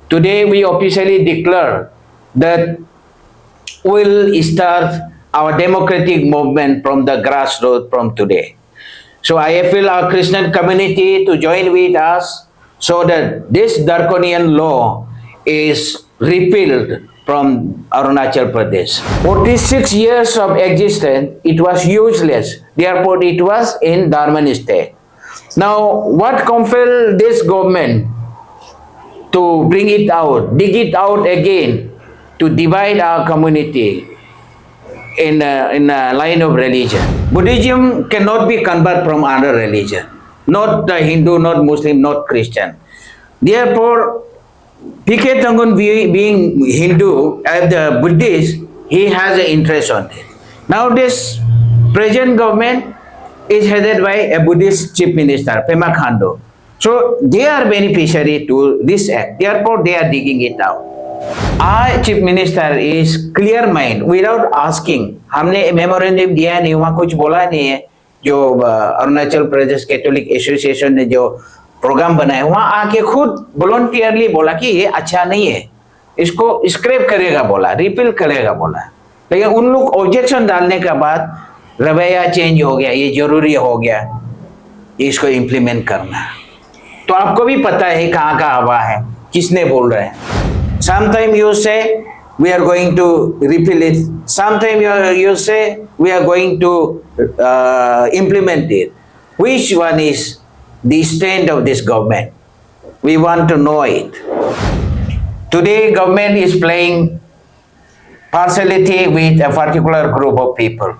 Today we officially declare that we'll start our democratic movement from the grassroots from today. So I appeal our Christian community to join with us so that this draconian law is repealed from Arunachal Pradesh. 46 years of existence, it was useless. Therefore, it was in dormant state. Now, what compelled this government to bring it out, dig it out again, to divide our community in a line of religion? Buddhism cannot be converted from other religion, not the Hindu, not Muslim, not Christian. Therefore, P.K. Tangun being Hindu, as the Buddhist, he has an interest on it. Now this present government is headed by a Buddhist chief minister, Pema Khandu. So they are beneficiary to this act. Therefore, they are digging it out. Our chief minister is clear mind without asking. हमने memorandum दिया नहीं, वहाँ कुछ बोला नहीं है. जो Arunachal Pradesh Catholic association ने जो प्रोग्राम बनाया, वहाँ आके खुद वॉलंटियरली बोला कि ये अच्छा नहीं है, इसको स्क्रैप करेगा बोला, रिपील करेगा बोला. लेकिन उन लोग ऑब्जेक्शन डालने के बाद रवैया चेंज हो गया, ये जरूरी हो गया इसको इम्प्लीमेंट करना. तो आपको भी पता है कहाँ का हवा है, किसने बोल रहे हैं. Sometimes you say we are going to repeal it. Sometimes you say we are going to implement it. Which one is the stand of this government? We want to know it. Today, government is playing partiality with a particular group of people,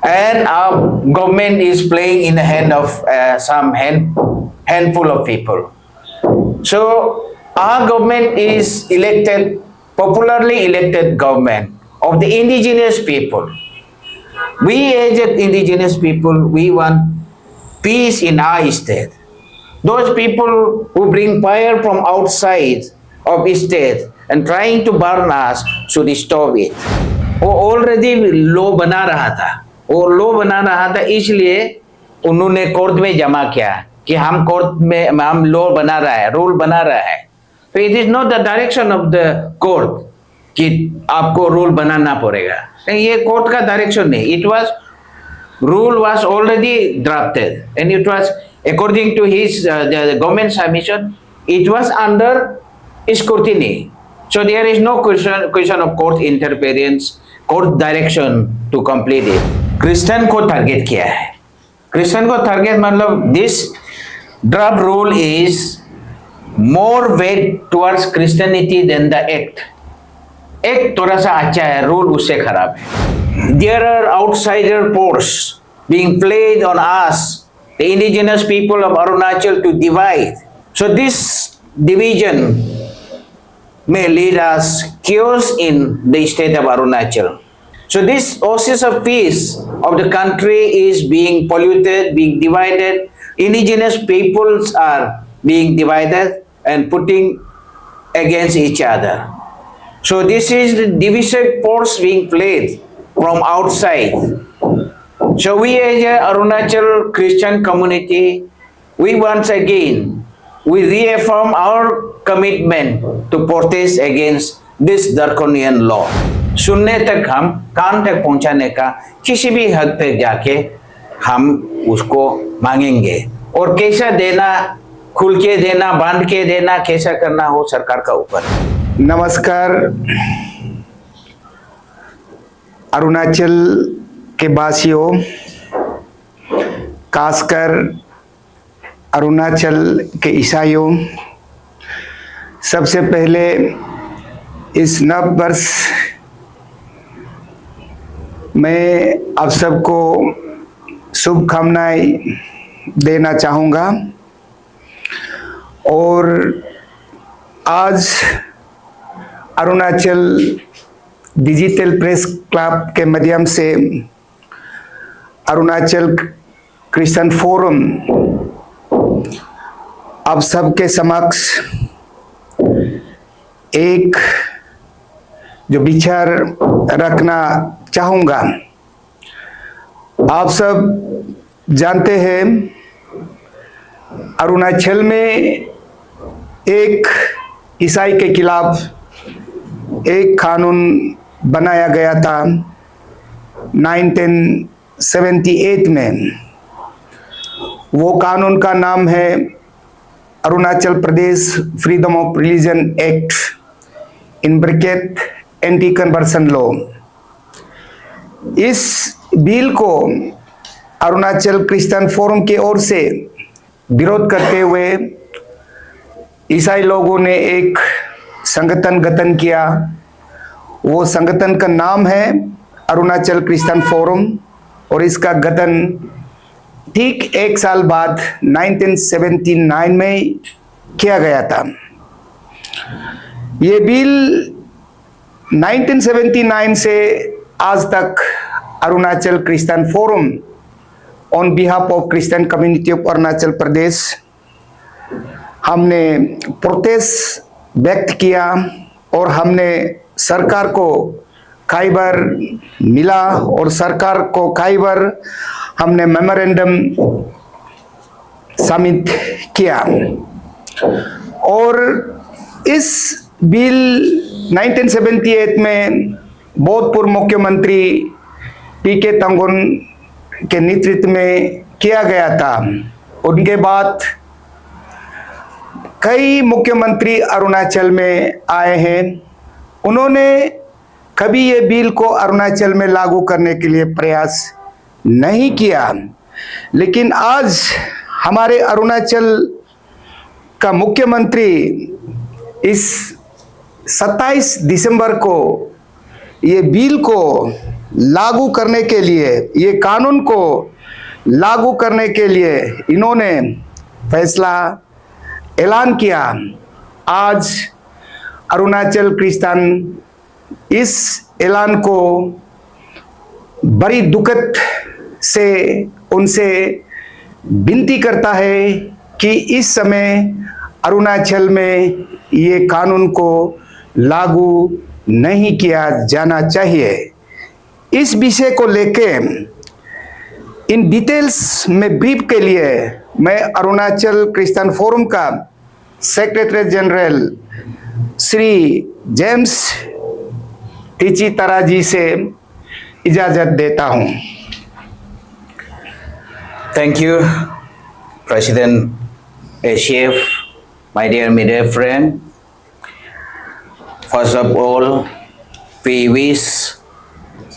and our government is playing in the hand of some handful of people. So our government is elected, popularly elected government of the indigenous people. We as indigenous people, we want peace in our state. Those people who bring fire from outside of state and trying to burn us should stop it. वो already law बना रहा था, वो law बना रहा था, इसलिए उन्होंने कोर्ट में जमा किया कि हम कोर्ट में हम लॉ बना रहा है, रूल बना रहा है. So it is not the direction of the court कि आपको रूल बनाना पड़ेगा. ये कोर्ट का डायरेक्शन नहीं. It was rule was already drafted and it was according to his the government submission. It was under scrutiny. So there is no question of court interference, court direction to complete it. Christian को target किया है. Christian को target मतलब this draft rule is more weight towards Christianity than the act. Act थोड़ा सा अच्छा है, rule उससे खराब है. There are outsider force being played on us, the indigenous people of Arunachal, to divide. So this division may lead us chaos in the state of Arunachal. So this oasis of peace of the country is being polluted, being divided. Indigenous peoples are being divided and putting against each other. So this is the divisive force being played from outside. So we as a Arunachal Christian community, we once again, we reaffirm our commitment to protest against this draconian law. सुनने तक हम कान तक पहुंचाने का किसी भी हद तक जाके हम उसको मांगेंगे. और कैसा देना, खुल के देना, बांध के देना, कैसा करना हो सरकार का ऊपर. नमस्कार. अरुणाचल के वासियों, खासकर अरुणाचल के ईसाइयों, सबसे पहले इस नव वर्ष मैं आप सबको शुभकामनाएं देना चाहूँगा. और आज अरुणाचल डिजिटल प्रेस क्लब के माध्यम से अरुणाचल क्रिश्चियन फोरम आप सबके समक्ष एक जो विचार रखना चाहूँगा. आप सब जानते हैं अरुणाचल में एक ईसाई के खिलाफ एक कानून बनाया गया था 1978 में। वो कानून का नाम है Arunachal Pradesh freedom of religion act, in bracket anti conversion law. इस बिल को अरुणाचल क्रिश्चियन फोरम की ओर से विरोध करते हुए ईसाई लोगों ने एक संगठन गठन किया। वो संगठन का नाम है अरुणाचल क्रिश्चियन फोरम और इसका गठन ठीक एक साल बाद 1979 में किया गया था। ये बिल 1979 से आज तक Arunachal Christian forum on behalf of Christian community of Arunachal Pradesh हमने प्रोटेस्ट व्यक्त किया और हमने सरकार को कई बार मिला और सरकार को कई बार हमने मेमोरेंडम सबमिट किया। और इस बिल 1978 में भूतपूर्व मुख्यमंत्री पीके तंगुन के नेतृत्व में किया गया था। उनके बाद कई मुख्यमंत्री अरुणाचल में आए हैं। उन्होंने कभी ये बिल को अरुणाचल में लागू करने के लिए प्रयास नहीं किया, लेकिन आज हमारे अरुणाचल का मुख्यमंत्री इस 27 दिसंबर को ये बिल को लागू करने के लिए, ये कानून को लागू करने के लिए इन्होंने फैसला ऐलान किया। आज अरुणाचल क्रिश्चियन इस ऐलान को बड़ी दुखद से उनसे विनती करता है कि इस समय अरुणाचल में ये कानून को लागू नहीं किया जाना चाहिए। इस विषय को लेके इन डिटेल्स में ब्रीफ के लिए मैं अरुणाचल क्रिश्चियन फोरम का सेक्रेटरी जनरल श्री जेम्स टीची तराजी से इजाजत देता हूं। Thank you, President ACF, my dear media friend. First of all, we wish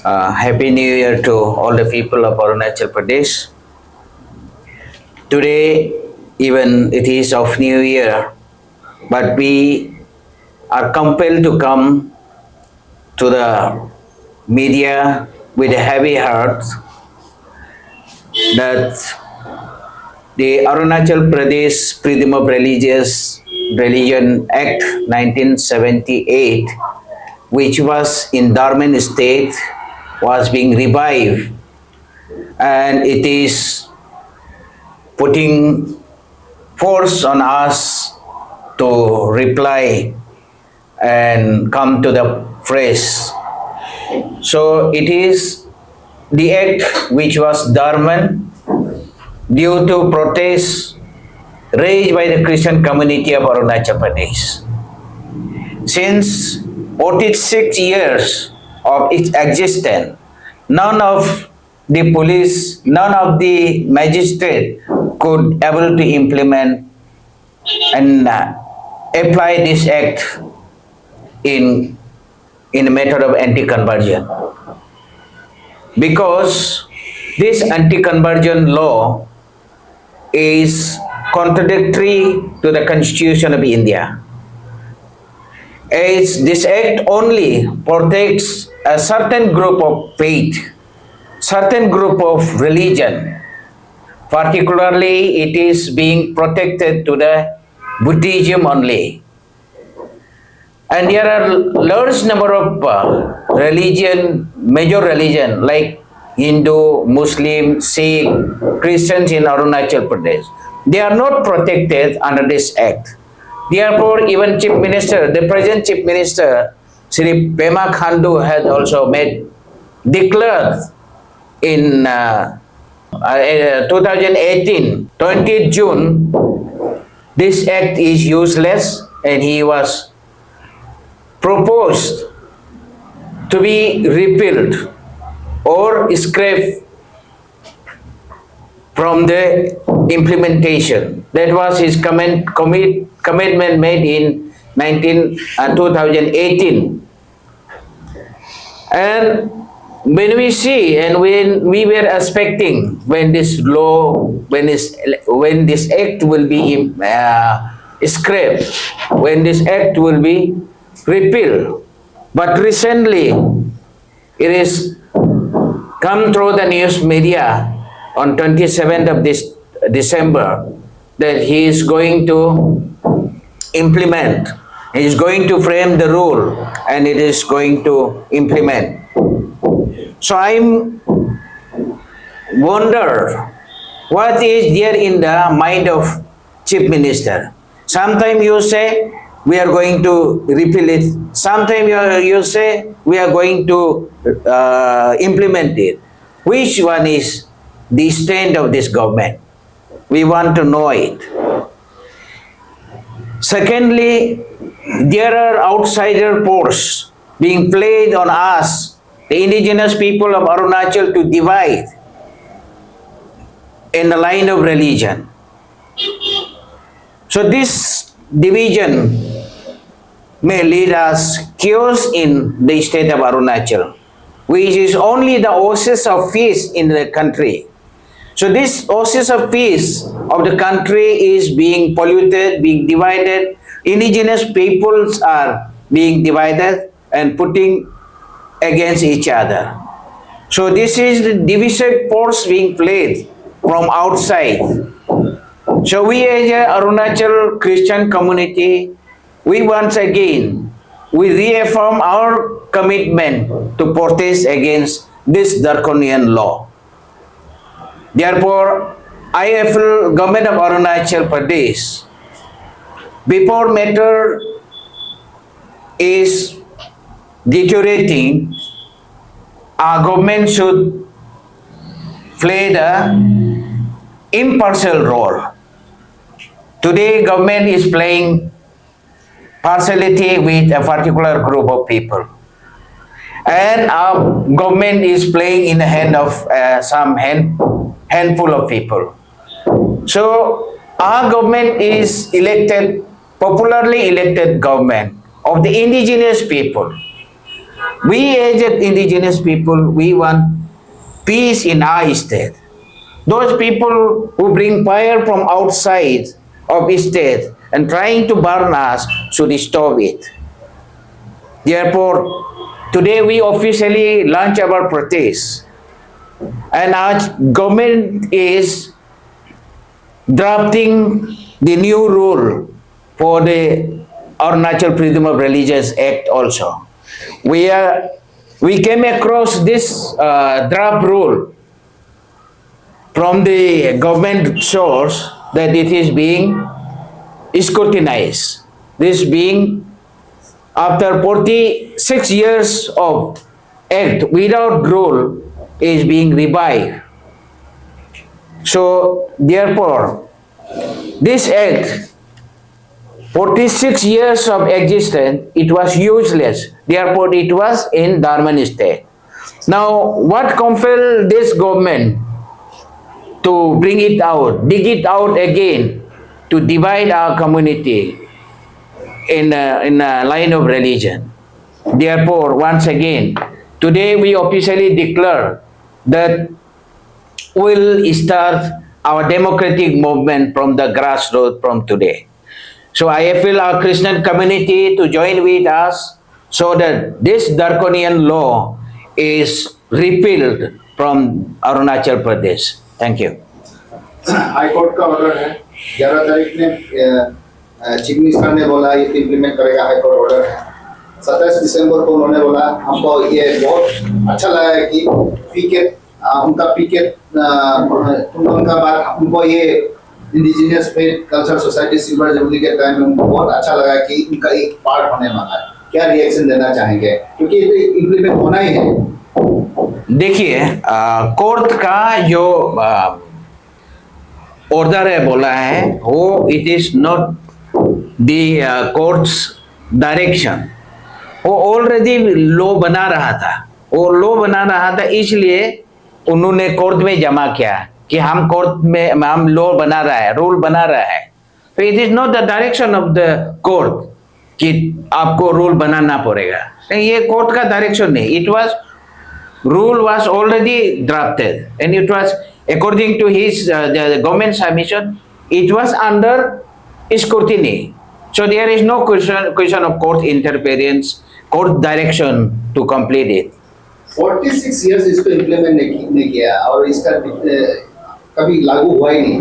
Happy New Year to all the people of Arunachal Pradesh. Today, even it is of New Year, but we are compelled to come to the media with a heavy heart that the Arunachal Pradesh Freedom of Religion Act 1978, which was in dormant state, was being revived, and it is putting force on us to reply and come to the fresh. So it is the act which was dormant due to protests raised by the Christian community of Arunachal Pradesh. Since 46 years of its existence, none of the police, none of the magistrate could able to implement and apply this act in a method of anti-conversion. Because this anti-conversion law is contradictory to the Constitution of India. As this act only protects a certain group of faith, certain group of religion. Particularly, it is being protected to the Buddhism only. And there are large number of religion, major religion like Hindu, Muslim, Sikh, Christians in Arunachal Pradesh. They are not protected under this act. Therefore, even Chief Minister, the present Chief Minister, Sri Pema Khandu has also declared in 2018, 20th June, this act is useless and he was proposed to be repealed or scrapped from the implementation. That was his commitment made in 2018. And when we see and when we were expecting when this law, when this act will be scrapped, when this act will be repealed, but recently it is come through the news media on 27th of this December that he is going to implement, he is going to frame the rule and it is going to implement. So I'm wonder what is there in the mind of Chief Minister. Sometimes you say we are going to repeal it. Sometimes you say we are going to implement it. Which one is the stand of this government? We want to know it. Secondly, there are outsider forces being played on us, the indigenous people of Arunachal, to divide in the line of religion. So this division may lead us chaos in the state of Arunachal, which is only the oasis of peace in the country. So this oasis of peace of the country is being polluted, being divided. Indigenous peoples are being divided and putting against each other. So this is the divisive force being played from outside. So we as a Arunachal Christian community, we once again, we reaffirm our commitment to protest against this draconian law. Therefore, IFL Government of Arunachal Pradesh, before matter is deteriorating, our government should play the impartial role. Today, government is playing partiality with a particular group of people. And our government is playing in the hand of some handful of people. So our government is elected, popularly elected government of the indigenous people. We as indigenous people, we want peace in our state. Those people who bring fire from outside of the state and trying to burn us should stop it. Therefore, today we officially launch our protest, and our government is drafting the new rule for the Arunachal Freedom of Religious Act also. We came across this draft rule from the government source that it is being scrutinized. This being after 46 years of act without rule is being revived. So therefore, this act, 46 years of existence, it was useless. Therefore, it was in dormant state. Now, what compelled this government to bring it out, dig it out again, to divide our community in a line of religion? Therefore, once again, today we officially declare that we'll start our democratic movement from the grassroots from today. So I appeal our Christian community to join with us so that this draconian law is repealed from Arunachal Pradesh. Thank you. High court का order है 11 तारीख ने chief minister ने बोला ये implement करेगा high court order है 27 दिसंबर को उन्होंने बोला हमको ये बहुत अच्छा लगा है कि पीके उनका बात हमको ये indigenous faith culture society silver jubilee के टाइम में उनको बहुत अच्छा लगा कि इनका एक पार्ट होने वाला है क्या रिएक्शन देना चाहेंगे क्योंकि ये इम्प्लीमेंट होना ही है देखिए कोर्ट का जो ऑर्डर है बोला है वो it is not the court's direction, वो ऑलरेडी लॉ बना रहा था, वो लॉ बना रहा था, इसलिए उन्होंने कोर्ट में जमा किया कि हम कोर्ट में हम लॉ बना रहा है, रूल बना रहा है। तो it is not the direction of the court कि आपको रूल बनाना पड़ेगा, नहीं, ये कोर्ट का डायरेक्शन नहीं। It was rule was already drafted and it was according to his the government submission, it was under scrutiny, so there is no question of court interference, court direction to complete it. 46 years इसको implement नहीं किया और इसका कभी लागू हुआ ही नहीं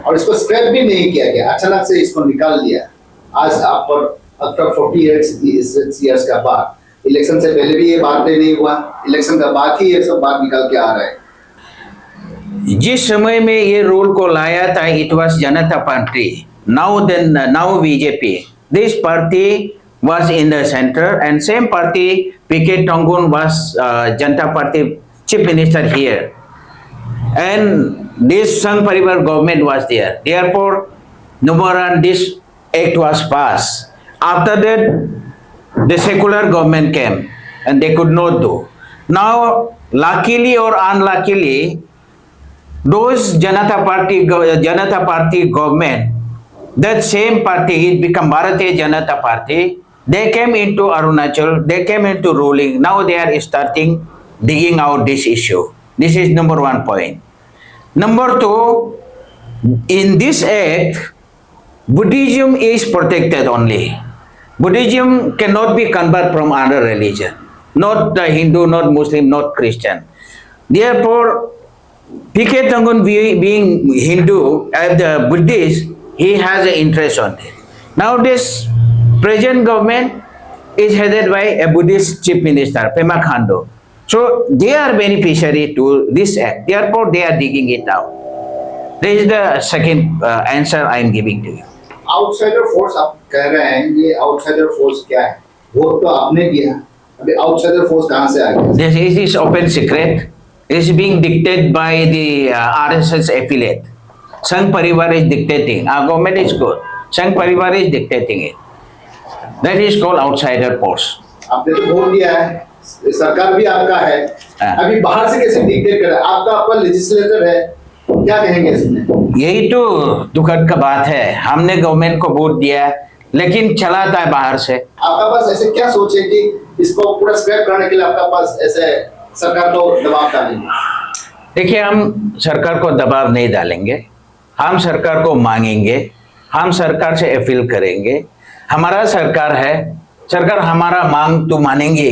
और इसको स्क्रैप भी नहीं किया गया, अचानक से इसको निकाल दिया। आज आप पर आफ्टर 48 years का बाद, इलेक्शन से पहले भी ये बात नहीं हुआ, इलेक्शन का बाद ही ये सब बात निकल के आ रहा है। जिस समय में ये रूल को लाया था, it was Janata party, now BJP, this party was in the center and same party PK Tongun was Janata Party chief minister here and this Sangh Parivar government was there, therefore number one, this act was passed. After that the secular government came and they could not do. Now luckily or unluckily, those Janata Party government, that same party, it become Bharatiya Janata Party, they came into Arunachal, they came into ruling. Now they are starting digging out this issue. This is number one point. Number two, in this act, Buddhism is protected only. Buddhism cannot be converted from other religion. Not the Hindu, not Muslim, not Christian. Therefore, PK Tongun being Hindu, the Buddhist, he has an interest on it. Now this present government is headed by a Buddhist chief minister, Pema Khandu. So they are beneficiary to this act. Therefore, they are digging it out. This is the second answer I am giving to you. Outsider force आप कह रहे हैं, ये outsider force क्या है? Vote तो आपने दिया, अभी आउटसाइडर फोर्स कहाँ से आ गया? This is open secret. It is being dictated by the RSS affiliate. Sangh Parivar is dictating. Our government is good. Sangh Parivar is dictating it. That is called outsider force. आपने तो vote दिया है, सरकार भी आपका है, अभी बाहर से कैसे डिक्टेट कर रहा है? आपका अपना लेजिस्लेटर है, क्या कहेंगे इसमें? यही तो दुखद का बात है, हमने गवर्नमेंट को वोट दिया लेकिन चलाता है बाहर से। आपका पास ऐसे क्या सोचे कि इसको पूरा स्क्रैप करने के लिए आपका पास ऐसे सरकार को दबाव डालेंगे? देखिए, हम सरकार को दबाव नहीं डालेंगे, हम सरकार को मांगेंगे, हम सरकार से अपील करेंगे। हमारा सरकार है, सरकार हमारा मांग तो मानेंगे।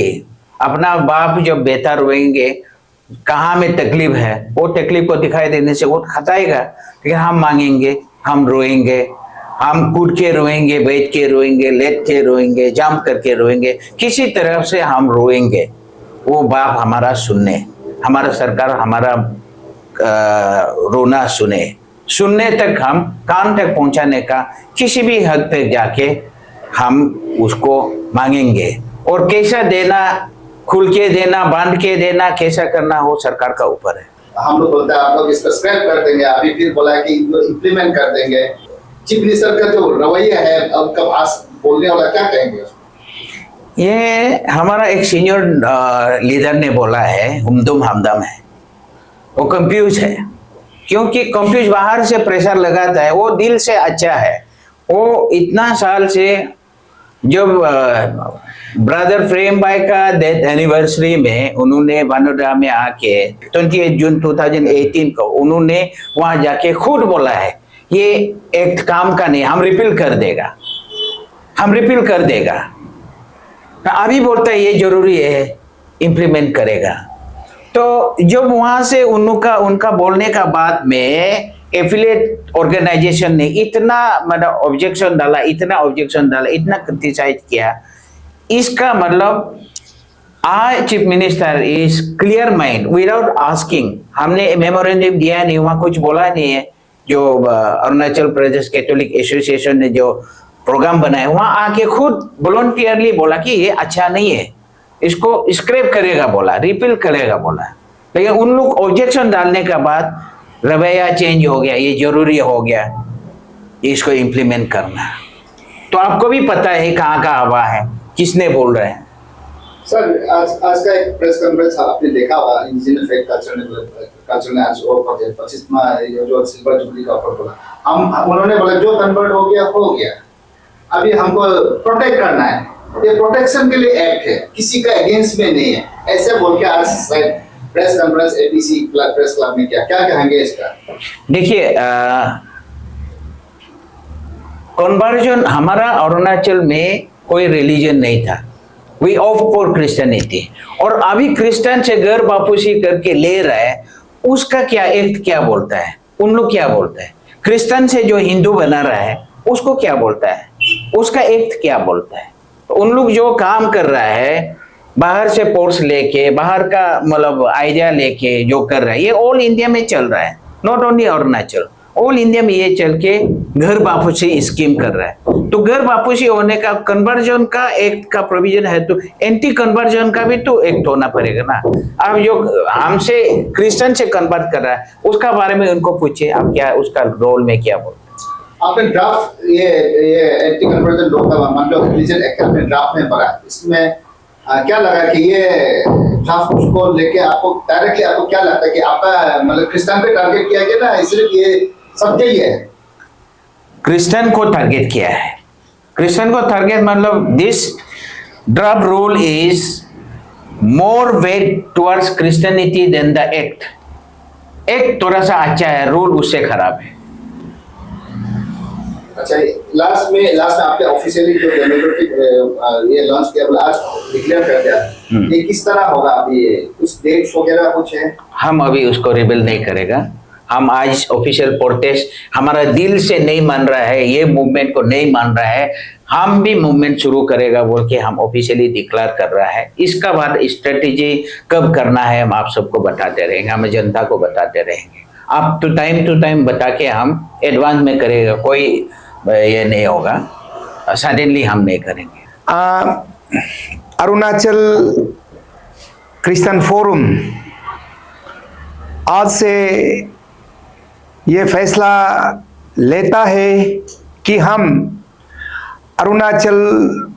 अपना बाप जब बेटा रोएंगे, कहाँ में तकलीफ है, वो तकलीफ को दिखाई देने से वो खताएगा, लेकिन हम मांगेंगे, हम रोएंगे, हम कूद के रोएंगे, बैठ के रोएंगे, लेट के रोएंगे, जाम करके रोएंगे, किसी तरह से हम रोएंगे। वो बाप हमारा सुनने, हमारा सरकार हमारा रोना सुनने तक, हम कान तक पहुंचाने का किसी भी हद तक जाके हम उसको मांगेंगे। और कैसा देना, खुल के देना, बांध के देना, कैसा करना, वो सरकार का ऊपर है। हम लोग बोलते हैं आप लोग इसको स्क्रैप कर देंगे, अभी फिर बोला है कि इम्प्लीमेंट कर देंगे। चीफ मिनिस्टर का जो रवैया है, अब का भाष बोलने वाला, क्या कहेंगे? ये हमारा एक सीनियर लीडर ने बोला है, हुमदुम हमदम है, वो कंफ्यूज है, क्योंकि कंफ्यूज बाहर से प्रेशर लगाता है, वो दिल से अच्छा है। वो इतना साल से जब ब्रदर प्रेम भाई का डेथ एनिवर्सरी में उन्होंने वनोडा में आके 28 जून 2018 को उन्होंने वहां जाके खुद बोला है, ये एक्ट काम का नहीं, हम रिपील कर देगा, हम रिपील कर देगा। अभी बोलता है ये जरूरी है, इम्प्लीमेंट करेगा। तो जब वहां से उनका बोलने का बाद में एफिलिएट ऑर्गेनाइजेशन ने इतना मतलब ऑब्जेक्शन डाला, इतना क्रिटिसाइज किया, इसका मतलब आज chief minister is clear mind without asking. हमने मेमोरेंडम दिया नहीं, वहां कुछ बोला नहीं है। जो अरुणाचल प्रदेश कैथोलिक एसोसिएशन ने जो प्रोग्राम बनाया, वहां आके खुद वॉलंटियरली बोला कि ये अच्छा नहीं है, इसको स्क्रैप करेगा बोला, रिपील करेगा बोला। लेकिन उन लोग ऑब्जेक्शन डालने के बाद रवैया चेंज हो गया, ये जरूरी हो गया इसको इम्प्लीमेंट करना। तो आपको भी पता है कहाँ का हवा है, किसने बोल रहे हैं। सर आज का एक प्रेस कॉन्फ्रेंस आपने देखा होगा, इंडिजिनस फैक्ट कल्चर ने आज वो 25वां जो सिल्वर जुबली का ऑफर बोला, हम उन्होंने बोला जो कन्वर्ट हो गया, अभी हमको प्रोटेक्ट करना है, ये प्रोटेक्शन के लिए एक्ट है, किसी का अगेंस्ट में नहीं है, ऐसे बोल के आज press conference APC press club में क्या कहेंगे इसका? देखिए, कन्वर्जन हमारा अरुणाचल में कोई रिलीजन नहीं था, वी ऑफ फॉर क्रिश्चियनिटी, और अभी क्रिश्चियन से घर वापसी करके ले रहा है, उसका क्या एक्ट क्या बोलता है, उन लोग क्या बोलते हैं, क्रिश्चियन से जो हिंदू बना रहा है उसको क्या बोलता है, उसका एक्ट क्या बोलता है। तो उन लोग जो काम कर रहा है बाहर से फोर्स लेके, बाहर का मतलब आइडिया लेके जो कर रहा है, ये ऑल इंडिया में चल रहा है, not only Arunachal, all India में ये चल के घर वापसी स्कीम कर रहा है। तो घर वापसी होने का कन्वर्जन का एक्ट का प्रोविजन है, तो एंटी कन्वर्जन का भी तो एक्ट होना पड़ेगा ना। अब जो हमसे क्रिश्चियन से कन्वर्ट कर रहा है उसका बारे में उनको पूछिए, आप क्या उसका रोल में क्या बोलते हैं। आपने ड्राफ्ट ये एंटी कन्वर्जन लॉ का मतलब रिलीजन एक्ट आपने ड्राफ्ट में पढ़ा, इसमें क्या लगा कि ये ड्राफ्ट को लेके आपको डायरेक्टली आपको क्या लगता है कि आपका मतलब क्रिश्चियन पे टारगेट किया गया ना, सिर्फ ये सबके लिए है? क्रिश्चियन को टारगेट किया है, क्रिश्चियन को टारगेट मतलब this draft rule is more weight towards Christianity than the act. Act थोड़ा सा अच्छा है, रूल उससे खराब है। अच्छा, लास्ट में आपने ऑफिशियली जो डेमोक्रेटिक ये लॉन्च किया, आज डिक्लेयर कर दिया, ये किस तरह होगा? अभी कुछ डेट्स वगैरह कुछ है? हम अभी उसको रिवील नहीं करेगा। हम आज ऑफिशियल प्रोटेस्ट हमारा दिल से नहीं मान रहा है, ये मूवमेंट को नहीं मान रहा है, हम भी मूवमेंट शुरू करेगा बोल के हम ऑफिशियली डिक्लेयर कर रहा है। इसका बाद स्ट्रेटेजी कब करना है हम आप सबको बताते रहेंगे, हम जनता को बताते रहेंगे। आप तो टाइम बता के हम एडवांस में करेगा, कोई ये नहीं होगा, सडनली हम नहीं करेंगे। अरुणाचल क्रिश्चियन फोरम आज से ये फैसला लेता है कि हम Arunachal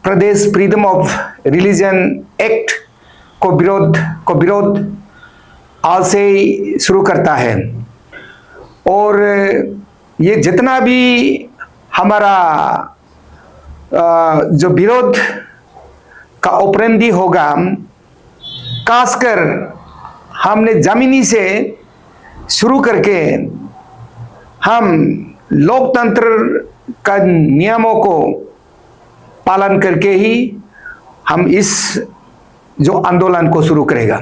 Pradesh freedom of religion act को विरोध आज से ही शुरू करता है, और ये जितना भी हमारा जो विरोध का उपरंदी होगा, खासकर हमने जमीनी से शुरू करके हम लोकतंत्र का नियमों को पालन करके ही हम इस जो आंदोलन को शुरू करेगा।